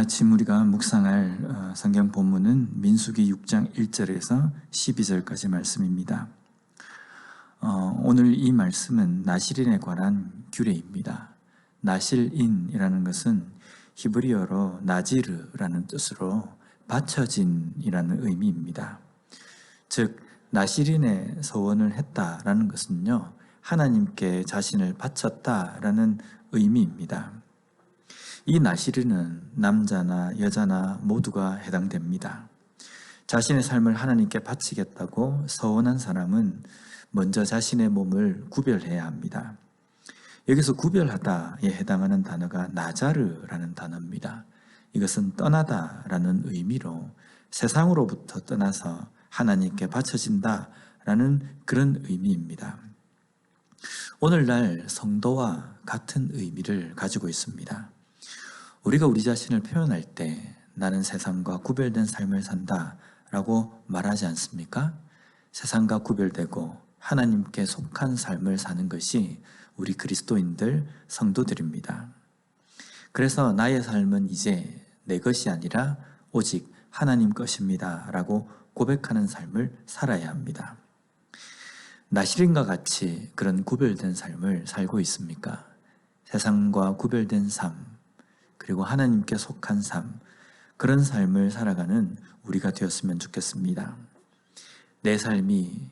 아침 우리가 묵상할 성경 본문은 민수기 6장 1절에서 12절까지 말씀입니다. 오늘 이 말씀은 나실인에 관한 규례입니다. 나실인이라는 것은 히브리어로 나지르라는 뜻으로 바쳐진이라는 의미입니다. 즉 나실인의 서원을 했다라는 것은요, 하나님께 자신을 바쳤다라는 의미입니다. 이 나실인은 남자나 여자나 모두가 해당됩니다. 자신의 삶을 하나님께 바치겠다고 서원한 사람은 먼저 자신의 몸을 구별해야 합니다. 여기서 구별하다에 해당하는 단어가 나자르라는 단어입니다. 이것은 떠나다라는 의미로 세상으로부터 떠나서 하나님께 바쳐진다라는 그런 의미입니다. 오늘날 성도와 같은 의미를 가지고 있습니다. 우리가 우리 자신을 표현할 때 나는 세상과 구별된 삶을 산다 라고 말하지 않습니까? 세상과 구별되고 하나님께 속한 삶을 사는 것이 우리 그리스도인들 성도들입니다. 그래서 나의 삶은 이제 내 것이 아니라 오직 하나님 것입니다 라고 고백하는 삶을 살아야 합니다. 나실인과 같이 그런 구별된 삶을 살고 있습니까? 세상과 구별된 삶, 그리고 하나님께 속한 삶, 그런 삶을 살아가는 우리가 되었으면 좋겠습니다. 내 삶이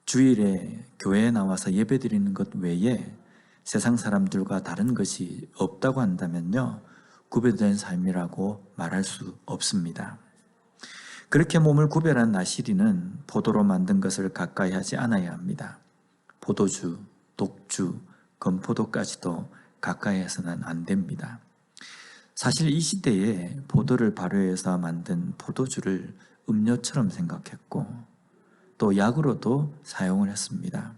주일에 교회에 나와서 예배드리는 것 외에 세상 사람들과 다른 것이 없다고 한다면요, 구별된 삶이라고 말할 수 없습니다. 그렇게 몸을 구별한 나실인은 포도로 만든 것을 가까이 하지 않아야 합니다. 포도주, 독주, 건포도까지도 가까이 해서는 안 됩니다. 사실 이 시대에 포도를 발효해서 만든 포도주를 음료처럼 생각했고 또 약으로도 사용을 했습니다.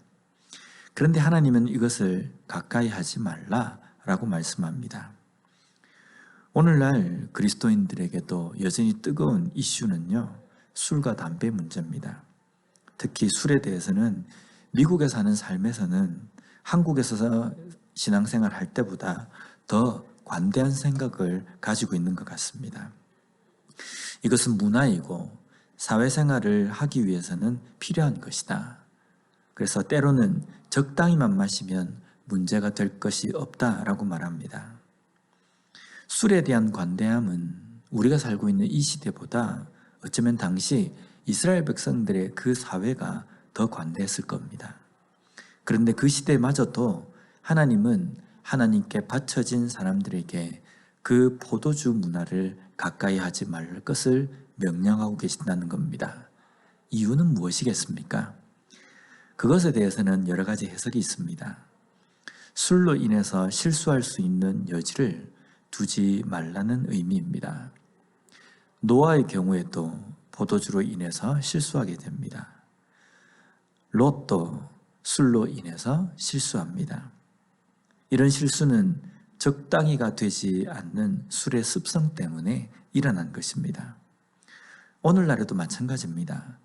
그런데 하나님은 이것을 가까이 하지 말라라고 말씀합니다. 오늘날 그리스도인들에게도 여전히 뜨거운 이슈는요, 술과 담배 문제입니다. 특히 술에 대해서는 미국에 사는 삶에서는 한국에서 신앙생활 할 때보다 더 관대한 생각을 가지고 있는 것 같습니다. 이것은 문화이고 사회생활을 하기 위해서는 필요한 것이다. 그래서 때로는 적당히만 마시면 문제가 될 것이 없다라고 말합니다. 술에 대한 관대함은 우리가 살고 있는 이 시대보다 어쩌면 당시 이스라엘 백성들의 그 사회가 더 관대했을 겁니다. 그런데 그 시대마저도 하나님은 하나님께 바쳐진 사람들에게 그 포도주 문화를 가까이 하지 말 것을 명령하고 계신다는 겁니다. 이유는 무엇이겠습니까? 그것에 대해서는 여러 가지 해석이 있습니다. 술로 인해서 실수할 수 있는 여지를 두지 말라는 의미입니다. 노아의 경우에도 포도주로 인해서 실수하게 됩니다. 롯도 술로 인해서 실수합니다. 이런 실수는 적당히가 되지 않는 술의 습성 때문에 일어난 것입니다. 오늘날에도 마찬가지입니다.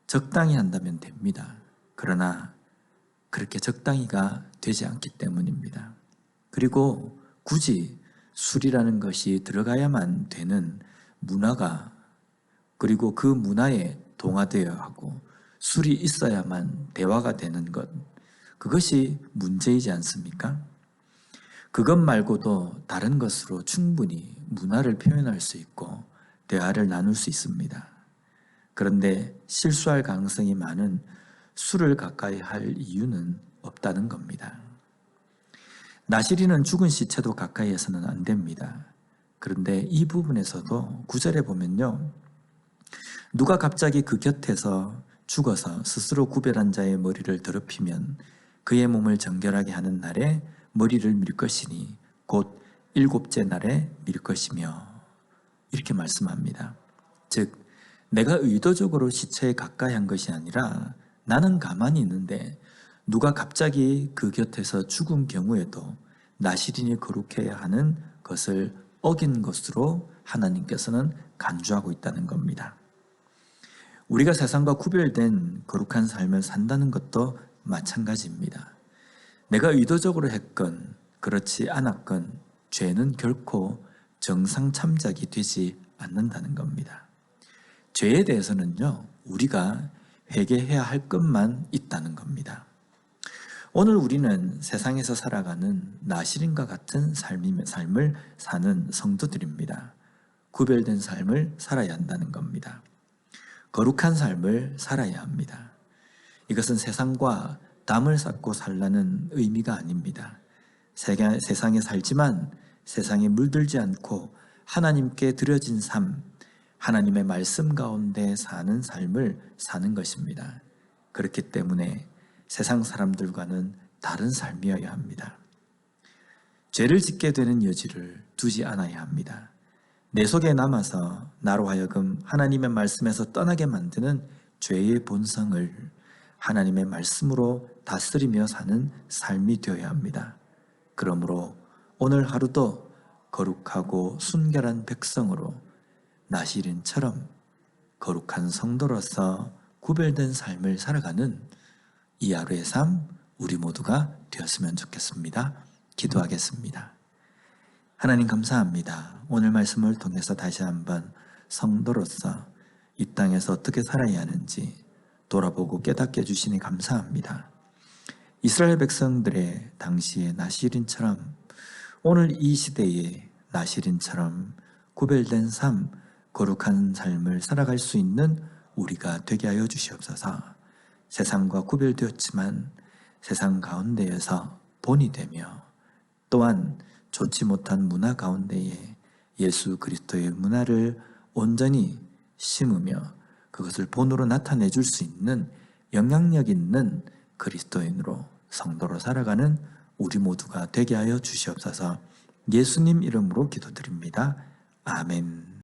적당히 한다면 됩니다. 그러나 그렇게 적당히가 되지 않기 때문입니다. 그리고 굳이 술이라는 것이 들어가야만 되는 문화가, 그리고 그 문화에 동화되어야 하고 술이 있어야만 대화가 되는 것, 그것이 문제이지 않습니까? 그것 말고도 다른 것으로 충분히 문화를 표현할 수 있고 대화를 나눌 수 있습니다. 그런데 실수할 가능성이 많은 술을 가까이 할 이유는 없다는 겁니다. 나실인은 죽은 시체도 가까이 해서는 안 됩니다. 그런데 이 부분에서도 9절에 보면요, 누가 갑자기 그 곁에서 죽어서 스스로 구별한 자의 머리를 더럽히면 그의 몸을 정결하게 하는 날에 머리를 밀 것이니 곧 7째 날에 밀 것이며, 이렇게 말씀합니다. 즉 내가 의도적으로 시체에 가까이 한 것이 아니라 나는 가만히 있는데 누가 갑자기 그 곁에서 죽은 경우에도 나실인이 거룩해야 하는 것을 어긴 것으로 하나님께서는 간주하고 있다는 겁니다. 우리가 세상과 구별된 거룩한 삶을 산다는 것도 마찬가지입니다. 내가 의도적으로 했건 그렇지 않았건 죄는 결코 정상 참작이 되지 않는다는 겁니다. 죄에 대해서는요, 우리가 회개해야 할 것만 있다는 겁니다. 오늘 우리는 세상에서 살아가는 나시린과 같은 삶을 사는 성도들입니다. 구별된 삶을 살아야 한다는 겁니다. 거룩한 삶을 살아야 합니다. 이것은 세상과 담을 쌓고 살라는 의미가 아닙니다. 세상에 살지만 세상에 물들지 않고 하나님께 드려진 삶, 하나님의 말씀 가운데 사는 삶을 사는 것입니다. 그렇기 때문에 세상 사람들과는 다른 삶이어야 합니다. 죄를 짓게 되는 여지를 두지 않아야 합니다. 내 속에 남아서 나로 하여금 하나님의 말씀에서 떠나게 만드는 죄의 본성을 하나님의 말씀으로 다스리며 사는 삶이 되어야 합니다. 그러므로 오늘 하루도 거룩하고 순결한 백성으로 나시린처럼 거룩한 성도로서 구별된 삶을 살아가는 이 하루의 삶 우리 모두가 되었으면 좋겠습니다. 기도하겠습니다. 하나님 감사합니다. 오늘 말씀을 통해서 다시 한번 성도로서 이 땅에서 어떻게 살아야 하는지 돌아보고 깨닫게 해주시니 감사합니다. 이스라엘 백성들의 당시의 나시린처럼 오늘 이 시대의 나시린처럼 구별된 삶, 거룩한 삶을 살아갈 수 있는 우리가 되게 하여 주시옵소서. 세상과 구별되었지만 세상 가운데에서 본이 되며 또한 좋지 못한 문화 가운데에 예수 그리스도의 문화를 온전히 심으며 그것을 본으로 나타내 줄 수 있는 영향력 있는 그리스도인으로 성도로 살아가는 우리 모두가 되게 하여 주시옵소서. 예수님 이름으로 기도드립니다. 아멘.